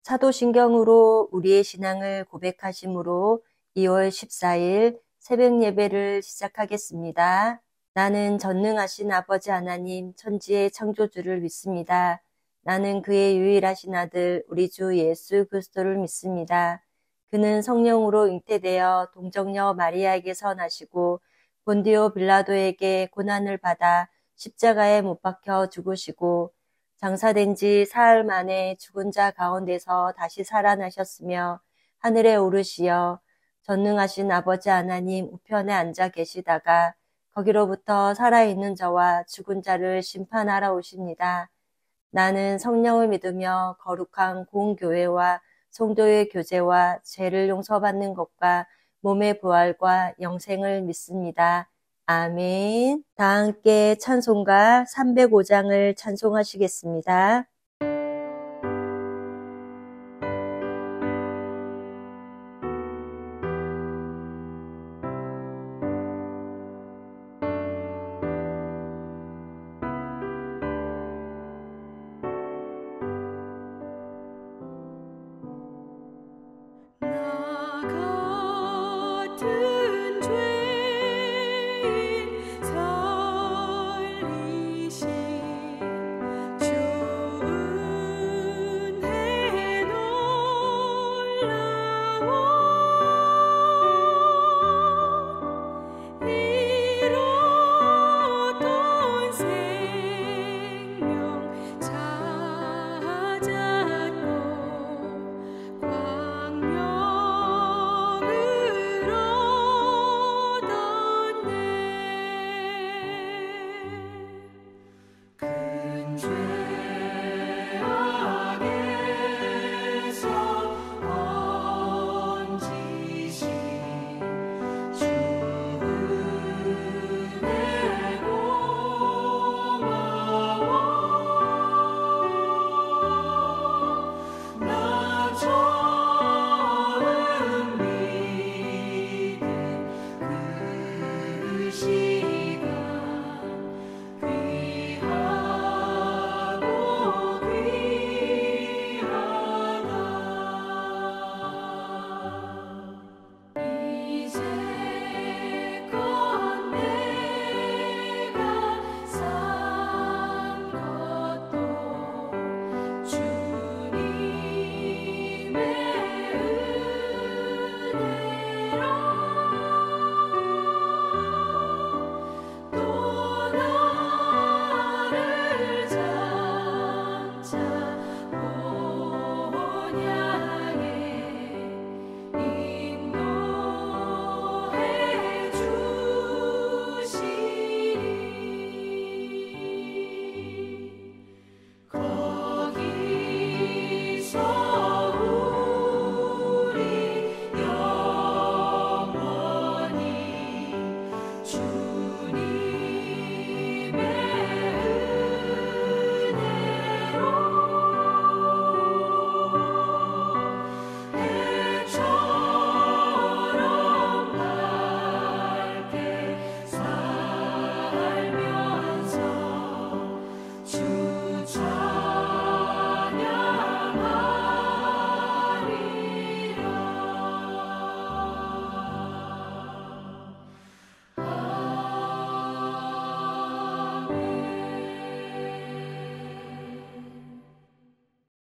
사도신경으로 우리의 신앙을 고백하심으로 2월 14일 새벽 예배를 시작하겠습니다. 나는 전능하신 아버지 하나님 천지의 창조주를 믿습니다. 나는 그의 유일하신 아들 우리 주 예수 그리스도를 믿습니다. 그는 성령으로 잉태되어 동정녀 마리아에게서 나시고 본디오 빌라도에게 고난을 받아 십자가에 못 박혀 죽으시고 장사된 지 사흘 만에 죽은 자 가운데서 다시 살아나셨으며 하늘에 오르시어 전능하신 아버지 하나님 우편에 앉아 계시다가 거기로부터 살아있는 자와 죽은 자를 심판하러 오십니다. 나는 성령을 믿으며 거룩한 공교회와 성도의 교제와 죄를 용서받는 것과 몸의 부활과 영생을 믿습니다. 아멘. 다 함께 찬송가 305장을 찬송하시겠습니다.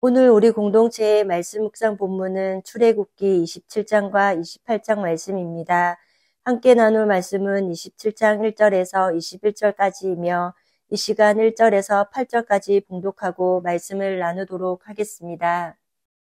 오늘 우리 공동체의 말씀 묵상 본문은 출애굽기 27장과 28장 말씀입니다. 함께 나눌 말씀은 27장 1절에서 21절까지이며 이 시간 1절에서 8절까지 봉독하고 말씀을 나누도록 하겠습니다.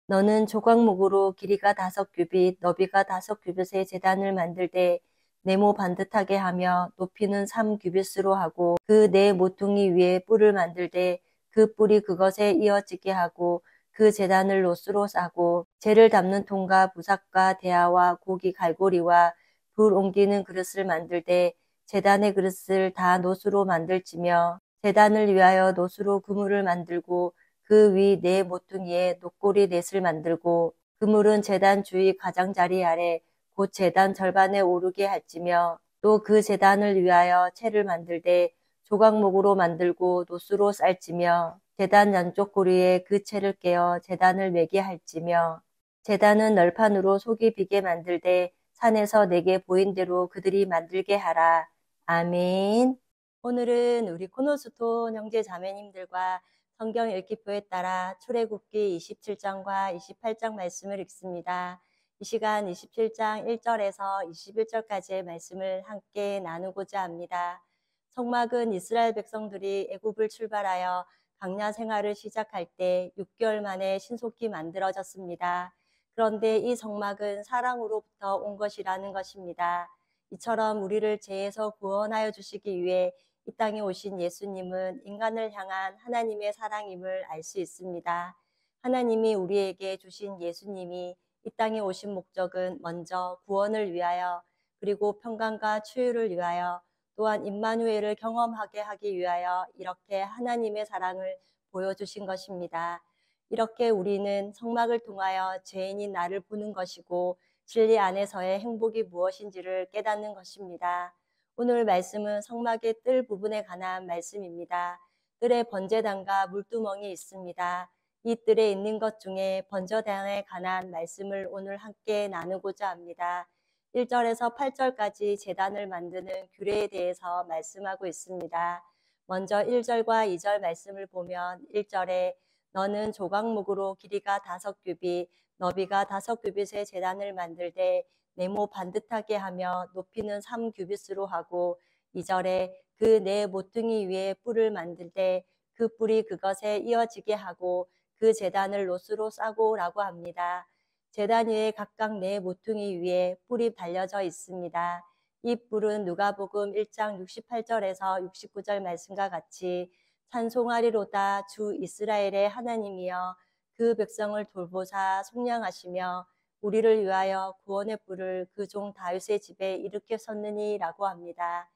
너는 조각목으로 길이가 5규빗, 너비가 5규빗의 제단을 만들되 네모 반듯하게 하며 높이는 3규빗으로 하고 그 네 모퉁이 위에 뿔을 만들되 그 뿔이 그것에 이어지게 하고 그 제단을 노수로 싸고 재를 담는 통과 부삭과 대야와 고기 갈고리와 불 옮기는 그릇을 만들되 제단의 그릇을 다 노수로 만들지며 제단을 위하여 노수로 그물을 만들고 그 위 네 모퉁이에 녹고리 넷을 만들고 그물은 제단 주위 가장자리 아래 곧 제단 절반에 오르게 할지며 또 그 제단을 위하여 채를 만들되 조각목으로 만들고 노수로 쌀지며 제단 양쪽 고리에 그 채를 깨어 제단을 매게 할지며 제단은 널판으로 속이 비게 만들되 산에서 내게 보인 대로 그들이 만들게 하라. 아멘. 오늘은 우리 코노스톤 형제 자매님들과 성경 읽기표에 따라 출애굽기 27장과 28장 말씀을 읽습니다. 이 시간 27장 1절에서 21절까지의 말씀을 함께 나누고자 합니다. 성막은 이스라엘 백성들이 애굽을 출발하여 광야 생활을 시작할 때 6개월 만에 신속히 만들어졌습니다. 그런데 이 성막은 사랑으로부터 온 것이라는 것입니다. 이처럼 우리를 죄에서 구원하여 주시기 위해 이 땅에 오신 예수님은 인간을 향한 하나님의 사랑임을 알 수 있습니다. 하나님이 우리에게 주신 예수님이 이 땅에 오신 목적은 먼저 구원을 위하여 그리고 평강과 치유를 위하여 또한 임마누엘을 경험하게 하기 위하여 이렇게 하나님의 사랑을 보여주신 것입니다. 이렇게 우리는 성막을 통하여 죄인인 나를 보는 것이고 진리 안에서의 행복이 무엇인지를 깨닫는 것입니다. 오늘 말씀은 성막의 뜰 부분에 관한 말씀입니다. 뜰에 번제단과 물두멍이 있습니다. 이 뜰에 있는 것 중에 번제단에 관한 말씀을 오늘 함께 나누고자 합니다. 1절에서 8절까지 제단을 만드는 규례에 대해서 말씀하고 있습니다. 먼저 1절과 2절 말씀을 보면 1절에 너는 조각목으로 길이가 5규빗, 너비가 5규빗의 제단을 만들되 네모 반듯하게 하며 높이는 3규빗으로 하고 2절에 그 네 모퉁이 위에 뿔을 만들되 그 뿔이 그것에 이어지게 하고 그 제단을 롯으로 싸고라고 합니다. 제단 위에 각각 네 모퉁이 위에 뿔이 달려져 있습니다. 이 뿔은 누가복음 1장 68절에서 69절 말씀과 같이 찬송하리로다 주 이스라엘의 하나님이여 그 백성을 돌보사 속량하시며 우리를 위하여 구원의 뿔을 그 종 다윗의 집에 일으켰었느니라고 합니다.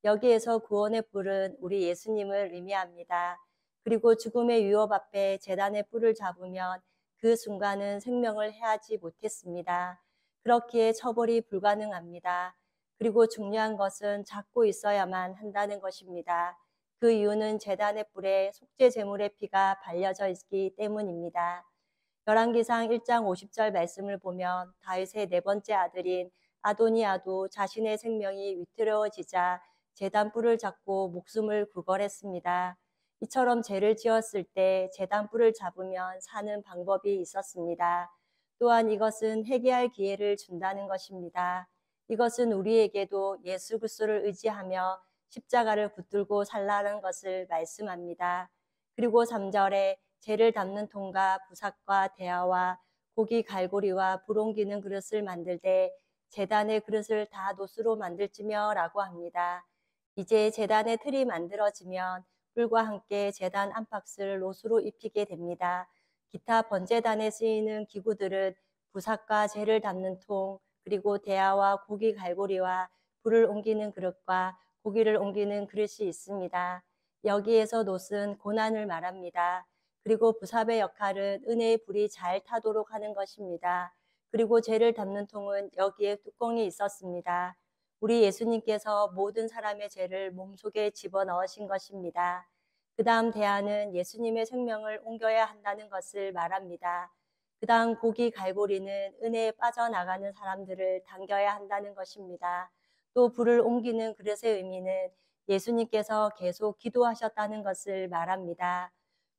여기에서 구원의 뿔은 우리 예수님을 의미합니다. 그리고 죽음의 위협 앞에 제단의 뿔을 잡으면 그 순간은 생명을 해하지 못했습니다. 그렇기에 처벌이 불가능합니다. 그리고 중요한 것은 잡고 있어야만 한다는 것입니다. 그 이유는 제단의 뿔에 속죄 제물의 피가 발려져 있기 때문입니다. 열왕기상 1장 50절 말씀을 보면 다윗의 네 번째 아들인 아도니아도 자신의 생명이 위태로워지자 제단 뿔을 잡고 목숨을 구걸했습니다. 이처럼 죄를 지었을 때 제단 뿔을 잡으면 사는 방법이 있었습니다. 또한 이것은 회개할 기회를 준다는 것입니다. 이것은 우리에게도 예수 그리스도를 의지하며 십자가를 붙들고 살라는 것을 말씀합니다. 그리고 3절에 재를 담는 통과 부삭과 대야와 고기 갈고리와 불 옮기는 그릇을 만들되 제단의 그릇을 다 놋으로 만들지며 라고 합니다. 이제 제단의 틀이 만들어지면 뿔과 함께 제단 안팎을 놋으로 입히게 됩니다. 기타 번제단에 쓰이는 기구들은 부삭과 재를 담는 통, 그리고 대야와 고기 갈고리와 불을 옮기는 그릇과 고기를 옮기는 그릇이 있습니다. 여기에서 놋은 고난을 말합니다. 그리고 부삽의 역할은 은혜의 불이 잘 타도록 하는 것입니다. 그리고 죄를 담는 통은 여기에 뚜껑이 있었습니다. 우리 예수님께서 모든 사람의 죄를 몸속에 집어넣으신 것입니다. 그 다음 대야는 예수님의 생명을 옮겨야 한다는 것을 말합니다. 그 다음 고기 갈고리는 은혜에 빠져나가는 사람들을 당겨야 한다는 것입니다. 또 불을 옮기는 그릇의 의미는 예수님께서 계속 기도하셨다는 것을 말합니다.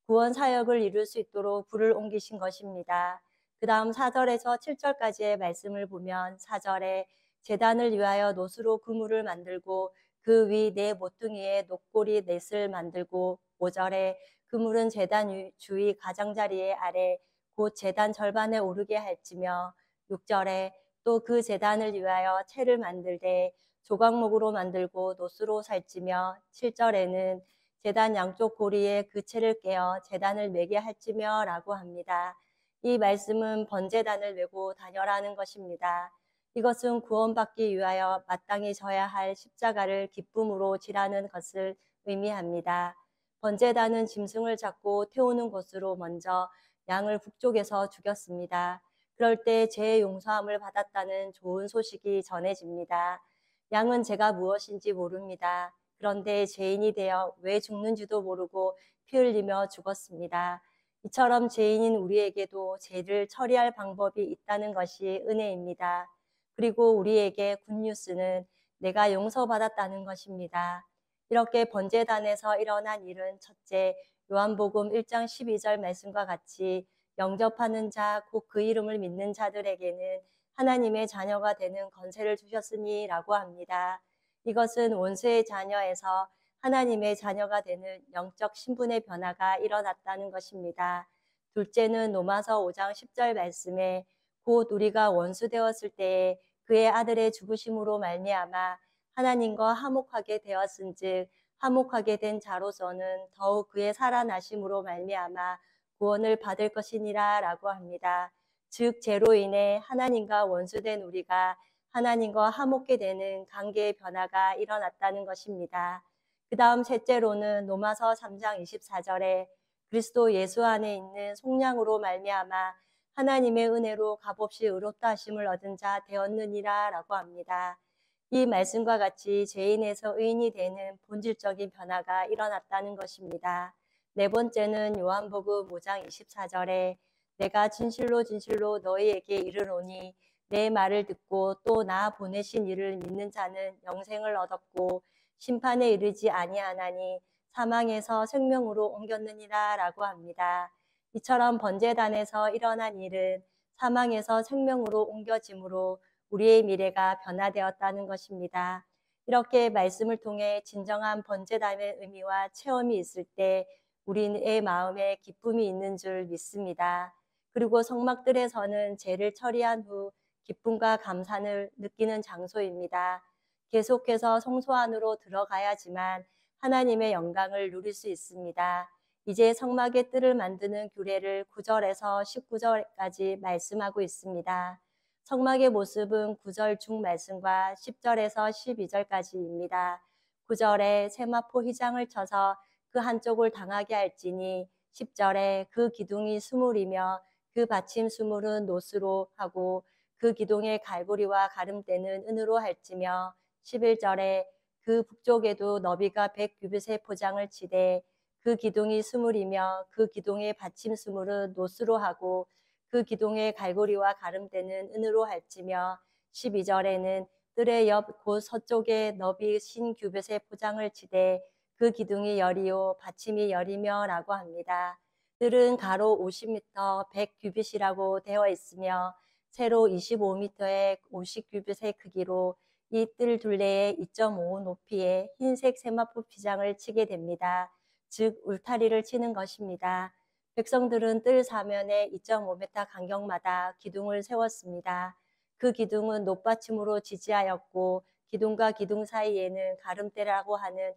구원 사역을 이룰 수 있도록 불을 옮기신 것입니다. 그 다음 4절에서 7절까지의 말씀을 보면 4절에 제단을 위하여 놋으로 그물을 만들고 그 위 네 모퉁이에 놋고리 넷을 만들고 5절에 그물은 제단 주위 가장자리 아래 곧 제단 절반에 오르게 할지며 6절에 또 그 제단을 위하여 채를 만들되 조각목으로 만들고 놋으로 살찌며 7절에는 제단 양쪽 고리에 그 채를 깨어 제단을 매게 할지며 라고 합니다. 이 말씀은 번제단을 메고 다녀라는 것입니다. 이것은 구원받기 위하여 마땅히 져야 할 십자가를 기쁨으로 지라는 것을 의미합니다. 번제단은 짐승을 잡고 태우는 곳으로 먼저 양을 북쪽에서 죽였습니다. 그럴 때 죄의 용서함을 받았다는 좋은 소식이 전해집니다. 양은 죄가 무엇인지 모릅니다. 그런데 죄인이 되어 왜 죽는지도 모르고 피 흘리며 죽었습니다. 이처럼 죄인인 우리에게도 죄를 처리할 방법이 있다는 것이 은혜입니다. 그리고 우리에게 굿뉴스는 내가 용서받았다는 것입니다. 이렇게 번제단에서 일어난 일은 첫째, 요한복음 1장 12절 말씀과 같이 영접하는 자, 곧 그 이름을 믿는 자들에게는 하나님의 자녀가 되는 권세를 주셨으니 라고 합니다. 이것은 원수의 자녀에서 하나님의 자녀가 되는 영적 신분의 변화가 일어났다는 것입니다. 둘째는 로마서 5장 10절 말씀에 곧 우리가 원수 되었을 때에 그의 아들의 죽으심으로 말미암아 하나님과 화목하게 되었은즉 화목하게 된 자로서는 더욱 그의 살아나심으로 말미암아 구원을 받을 것이니라 라고 합니다. 즉 죄로 인해 하나님과 원수된 우리가 하나님과 화목게 되는 관계의 변화가 일어났다는 것입니다. 그 다음 셋째로는 로마서 3장 24절에 그리스도 예수 안에 있는 속량으로 말미암아 하나님의 은혜로 값없이 의롭다 하심을 얻은 자 되었느니라 라고 합니다. 이 말씀과 같이 죄인에서 의인이 되는 본질적인 변화가 일어났다는 것입니다. 네 번째는 요한복음 5장 24절에 내가 진실로 진실로 너희에게 이르노니 내 말을 듣고 또 나 보내신 이를 믿는 자는 영생을 얻었고 심판에 이르지 아니하나니 사망에서 생명으로 옮겼느니라 라고 합니다. 이처럼 번제단에서 일어난 일은 사망에서 생명으로 옮겨짐으로 우리의 미래가 변화되었다는 것입니다. 이렇게 말씀을 통해 진정한 번제단의 의미와 체험이 있을 때 우리의 마음에 기쁨이 있는 줄 믿습니다. 그리고 성막들에서는 죄를 처리한 후 기쁨과 감사를 느끼는 장소입니다. 계속해서 성소 안으로 들어가야지만 하나님의 영광을 누릴 수 있습니다. 이제 성막의 뜰을 만드는 규례를 9절에서 19절까지 말씀하고 있습니다. 성막의 모습은 9절 중 말씀과 10절에서 12절까지입니다. 9절에 세마포 휘장을 쳐서 그 한쪽을 당하게 할지니 10절에 그 기둥이 수물이며 그 받침 수물은 노스로 하고 그 기둥의 갈고리와 가름대는 은으로 할지며 11절에 그 북쪽에도 너비가 100규빗의 포장을 치되 그 기둥이 수물이며 그 기둥의 받침 수물은 노스로 하고 그 기둥의 갈고리와 가름대는 은으로 할지며 12절에는 뜰의 옆 곧 서쪽에 너비 신규빗의 포장을 치되 그 기둥이 열이요 받침이 열이며 라고 합니다. 뜰은 가로 50m 100규빗이라고 되어 있으며 세로 25m의 50규빗의 크기로 이 뜰 둘레에 2.5 높이의 흰색 세마포 휘장을 치게 됩니다. 즉 울타리를 치는 것입니다. 백성들은 뜰 사면에 2.5m 간격마다 기둥을 세웠습니다. 그 기둥은 높받침으로 지지하였고 기둥과 기둥 사이에는 가름대라고 하는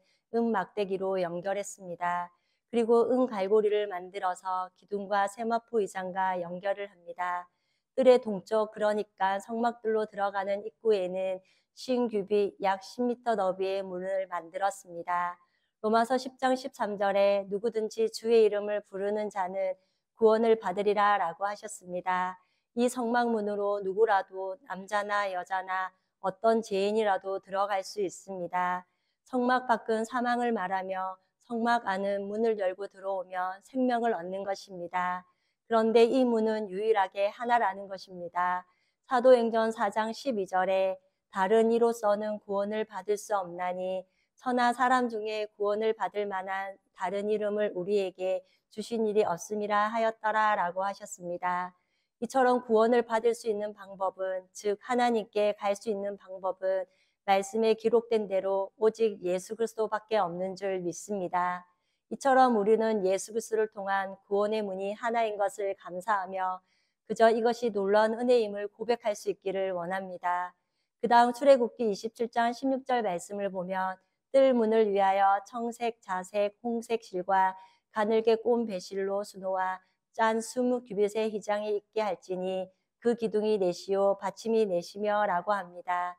막대기로 연결했습니다. 그리고 갈고리를 만들어서 기둥과 세마포 의장과 연결을 합니다. 뜰의 동쪽 그러니까 성막들로 들어가는 입구에는 신규빗 약 10m 너비의 문을 만들었습니다. 로마서 10장 13절에 누구든지 주의 이름을 부르는 자는 구원을 받으리라 라고 하셨습니다. 이 성막문으로 누구라도 남자나 여자나 어떤 죄인이라도 들어갈 수 있습니다. 성막 밖은 사망을 말하며 성막 안은 문을 열고 들어오면 생명을 얻는 것입니다. 그런데 이 문은 유일하게 하나라는 것입니다. 사도행전 4장 12절에 다른 이로서는 구원을 받을 수 없나니 천하 사람 중에 구원을 받을 만한 다른 이름을 우리에게 주신 일이 없음이라 하였더라 라고 하셨습니다. 이처럼 구원을 받을 수 있는 방법은 즉 하나님께 갈 수 있는 방법은 말씀에 기록된 대로 오직 예수 그리스도밖에 없는 줄 믿습니다. 이처럼 우리는 예수 그리스도를 통한 구원의 문이 하나인 것을 감사하며 그저 이것이 놀라운 은혜임을 고백할 수 있기를 원합니다. 그 다음 출애굽기 27장 16절 말씀을 보면 뜰 문을 위하여 청색, 자색, 홍색 실과 가늘게 꼰 배실로 수놓아 짠 20규빗의 휘장이 있게 할지니 그 기둥이 넷이요 받침이 넷이며 라고 합니다.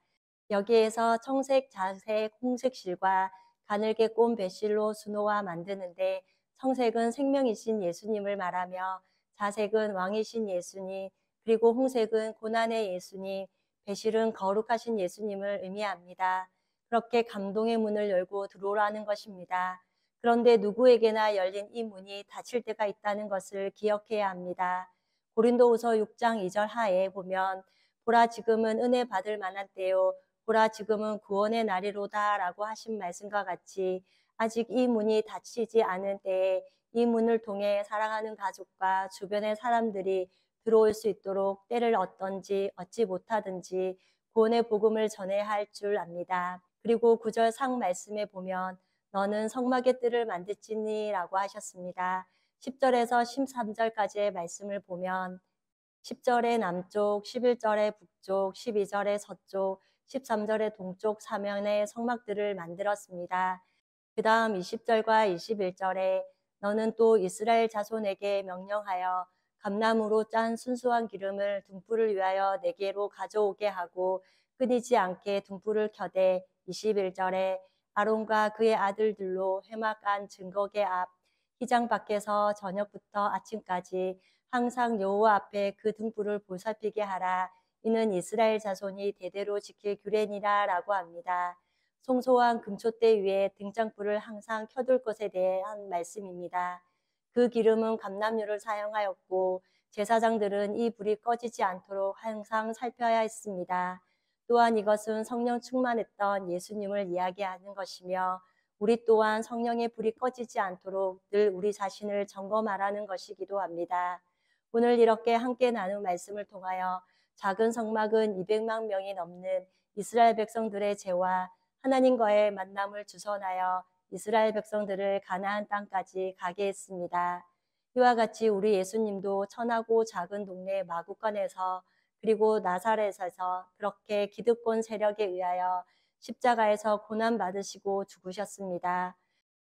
여기에서 청색, 자색, 홍색 실과 가늘게 꼰 배실로 수놓아 만드는데 청색은 생명이신 예수님을 말하며 자색은 왕이신 예수님 그리고 홍색은 고난의 예수님 배실은 거룩하신 예수님을 의미합니다. 그렇게 감동의 문을 열고 들어오라는 것입니다. 그런데 누구에게나 열린 이 문이 닫힐 때가 있다는 것을 기억해야 합니다. 고린도후서 6장 2절 하에 보면 보라 지금은 은혜 받을 만한 때요 보라 지금은 구원의 날이로다 라고 하신 말씀과 같이 아직 이 문이 닫히지 않은 때에 이 문을 통해 사랑하는 가족과 주변의 사람들이 들어올 수 있도록 때를 얻든지 얻지 못하든지 구원의 복음을 전해야 할 줄 압니다. 그리고 9절 상 말씀에 보면 너는 성막의 뜰을 만들지니 라고 하셨습니다. 10절에서 13절까지의 말씀을 보면 10절에 남쪽, 11절에 북쪽, 12절에 서쪽, 13절에 동쪽 사면의 성막들을 만들었습니다. 그 다음 20절과 21절에 너는 또 이스라엘 자손에게 명령하여 감나무로 짠 순수한 기름을 등불을 위하여 내게로 가져오게 하고 끊이지 않게 등불을 켜되 21절에 아론과 그의 아들들로 회막안 증거계 앞 휘장 밖에서 저녁부터 아침까지 항상 여호와 앞에 그 등불을 보살피게 하라. 이는 이스라엘 자손이 대대로 지킬 규례니라 라고 합니다. 송소한 금촛대 위에 등장불을 항상 켜둘 것에 대한 말씀입니다. 그 기름은 감람유를 사용하였고 제사장들은 이 불이 꺼지지 않도록 항상 살펴야 했습니다. 또한 이것은 성령 충만했던 예수님을 이야기하는 것이며 우리 또한 성령의 불이 꺼지지 않도록 늘 우리 자신을 점검하라는 것이기도 합니다. 오늘 이렇게 함께 나눈 말씀을 통하여 작은 성막은 200만 명이 넘는 이스라엘 백성들의 죄와 하나님과의 만남을 주선하여 이스라엘 백성들을 가나안 땅까지 가게 했습니다. 이와 같이 우리 예수님도 천하고 작은 동네 마구간에서 그리고 나사렛에서 그렇게 기득권 세력에 의하여 십자가에서 고난받으시고 죽으셨습니다.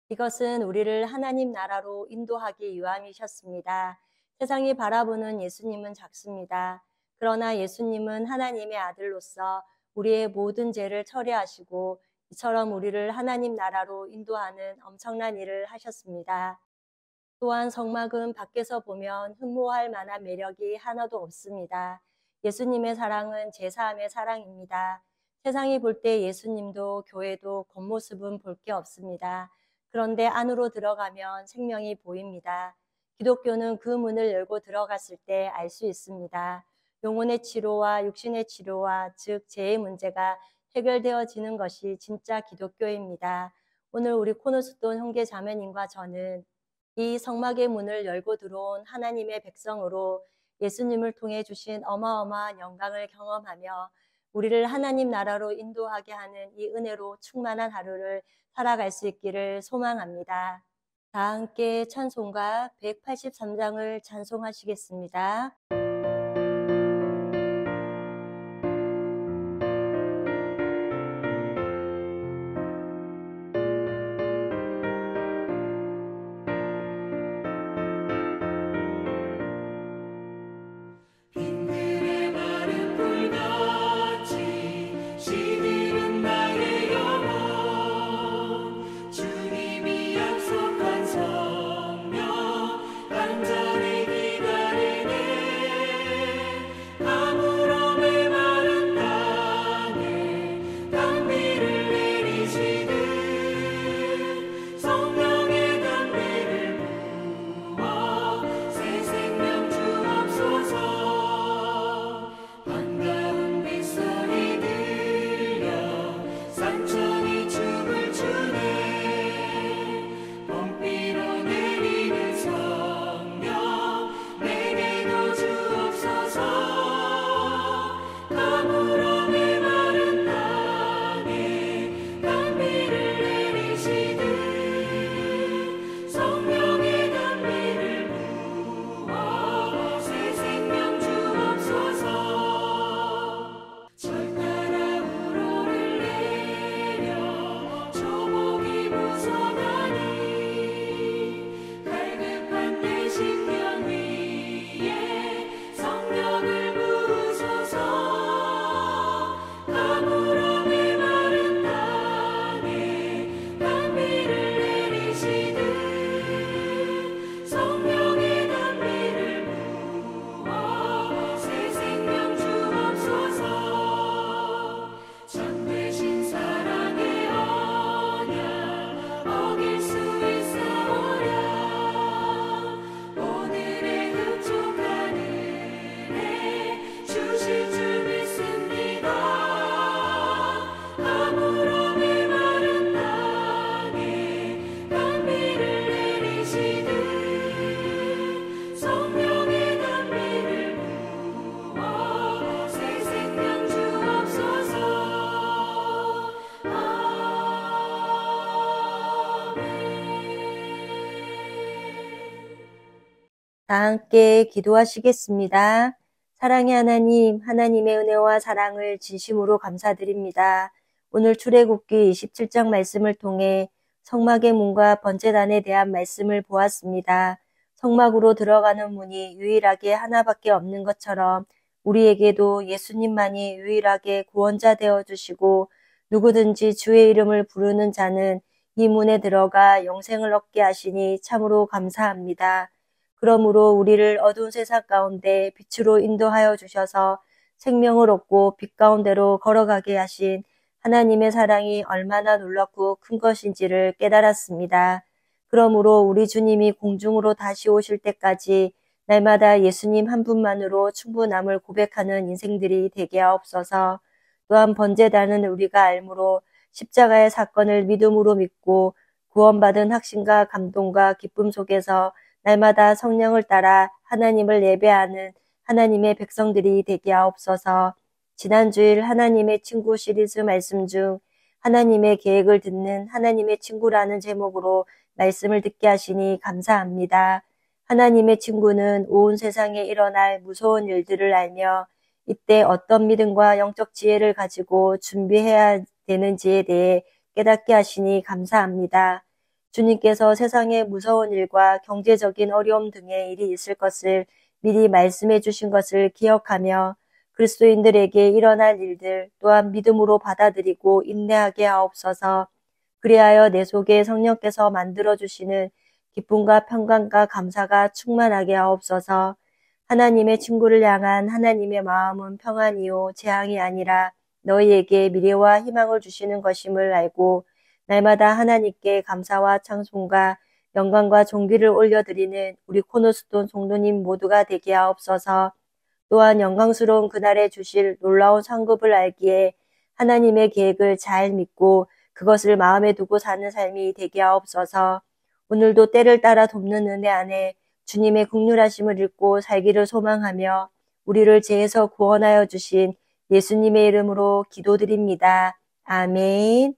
이것은 우리를 하나님 나라로 인도하기 위함이셨습니다. 세상이 바라보는 예수님은 작습니다. 그러나 예수님은 하나님의 아들로서 우리의 모든 죄를 처리하시고 이처럼 우리를 하나님 나라로 인도하는 엄청난 일을 하셨습니다. 또한 성막은 밖에서 보면 흠모할 만한 매력이 하나도 없습니다. 예수님의 사랑은 제사함의 사랑입니다. 세상이 볼 때 예수님도 교회도 겉모습은 볼 게 없습니다. 그런데 안으로 들어가면 생명이 보입니다. 기독교는 그 문을 열고 들어갔을 때 알 수 있습니다. 영혼의 치료와 육신의 치료와 즉 죄의 문제가 해결되어지는 것이 진짜 기독교입니다. 오늘 우리 코너스톤 형제 자매님과 저는 이 성막의 문을 열고 들어온 하나님의 백성으로 예수님을 통해 주신 어마어마한 영광을 경험하며 우리를 하나님 나라로 인도하게 하는 이 은혜로 충만한 하루를 살아갈 수 있기를 소망합니다. 다 함께 찬송가 183장을 찬송하시겠습니다. 완전히 기다리네 다 함께 기도하시겠습니다. 사랑의 하나님, 하나님의 은혜와 사랑을 진심으로 감사드립니다. 오늘 출애굽기 27장 말씀을 통해 성막의 문과 번제단에 대한 말씀을 보았습니다. 성막으로 들어가는 문이 유일하게 하나밖에 없는 것처럼 우리에게도 예수님만이 유일하게 구원자 되어주시고 누구든지 주의 이름을 부르는 자는 이 문에 들어가 영생을 얻게 하시니 참으로 감사합니다. 그러므로 우리를 어두운 세상 가운데 빛으로 인도하여 주셔서 생명을 얻고 빛 가운데로 걸어가게 하신 하나님의 사랑이 얼마나 놀랍고 큰 것인지를 깨달았습니다. 그러므로 우리 주님이 공중으로 다시 오실 때까지 날마다 예수님 한 분만으로 충분함을 고백하는 인생들이 되게 하옵소서. 또한 번제단은 우리가 알므로 십자가의 사건을 믿음으로 믿고 구원받은 확신과 감동과 기쁨 속에서 날마다 성령을 따라 하나님을 예배하는 하나님의 백성들이 되게 하옵소서. 지난주일 하나님의 친구 시리즈 말씀 중 하나님의 계획을 듣는 하나님의 친구라는 제목으로 말씀을 듣게 하시니 감사합니다. 하나님의 친구는 온 세상에 일어날 무서운 일들을 알며 이때 어떤 믿음과 영적 지혜를 가지고 준비해야 되는지에 대해 깨닫게 하시니 감사합니다. 주님께서 세상의 무서운 일과 경제적인 어려움 등의 일이 있을 것을 미리 말씀해 주신 것을 기억하며 그리스도인들에게 일어날 일들 또한 믿음으로 받아들이고 인내하게 하옵소서. 그리하여 내 속에 성령께서 만들어주시는 기쁨과 평강과 감사가 충만하게 하옵소서. 하나님의 친구를 향한 하나님의 마음은 평안이요 재앙이 아니라 너희에게 미래와 희망을 주시는 것임을 알고 날마다 하나님께 감사와 찬송과 영광과 존귀를 올려드리는 우리 코너스톤 성도님 모두가 되게 하옵소서. 또한 영광스러운 그날에 주실 놀라운 상급을 알기에 하나님의 계획을 잘 믿고 그것을 마음에 두고 사는 삶이 되게 하옵소서. 오늘도 때를 따라 돕는 은혜 안에 주님의 긍휼하심을 읽고 살기를 소망하며 우리를 죄에서 구원하여 주신 예수님의 이름으로 기도드립니다. 아멘.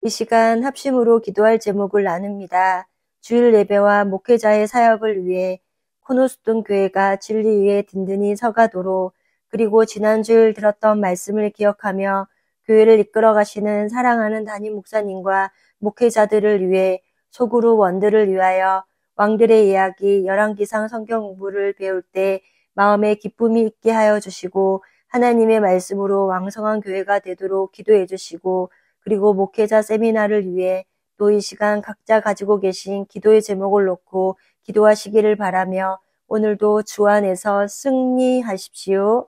이 시간 합심으로 기도할 제목을 나눕니다. 주일 예배와 목회자의 사역을 위해 코너스톤 교회가 진리 위에 든든히 서가도록 그리고 지난 주일 들었던 말씀을 기억하며 교회를 이끌어 가시는 사랑하는 담임 목사님과 목회자들을 위해 소그룹 원들을 위하여 왕들의 이야기 열왕기상 성경 공부를 배울 때 마음에 기쁨이 있게 하여 주시고 하나님의 말씀으로 왕성한 교회가 되도록 기도해 주시고 그리고 목회자 세미나를 위해 또 이 시간 각자 가지고 계신 기도의 제목을 놓고 기도하시기를 바라며 오늘도 주 안에서 승리하십시오.